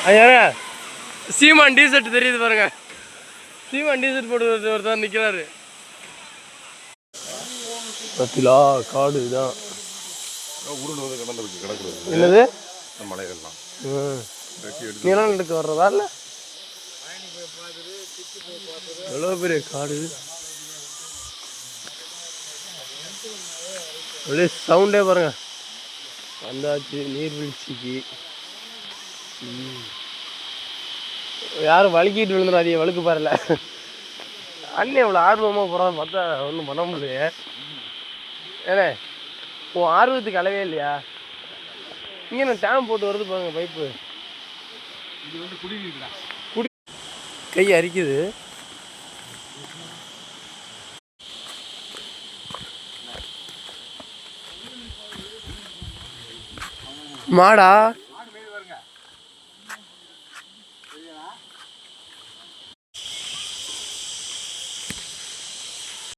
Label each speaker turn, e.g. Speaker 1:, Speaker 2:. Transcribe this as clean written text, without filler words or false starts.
Speaker 1: ஐயா சீமான் டிஷர்ட் தெரியுது பாருங்க. சீமான் டிஷர்ட் போட்டு ஒருத்தர் நிற்கிறாரு. பத்திலா காடு தான் என்னது
Speaker 2: மலைகள்லாம்
Speaker 1: நிலம் எடுக்க வர்றதா இல்லை? எவ்வளோ பெரிய காடு. அப்படியே சவுண்டே பாருங்க. வந்தாச்சு நீர்வீழ்ச்சிக்கு. யாரும் வழுக்கிட்டு விழுந்துடாதீங்க, வழுக்கு பாருல. அண்ணன் இவ்வளோ ஆர்வமாக போகிறத பார்த்தா ஒன்றும் பண்ண முடியலையே. ஏண்ணே உன் ஆர்வத்துக்கு அளவே இல்லையா? இங்கே நான் டேம் போட்டு வருது பாருங்க பைப்பு. குடி கை அரிக்குது. மாடா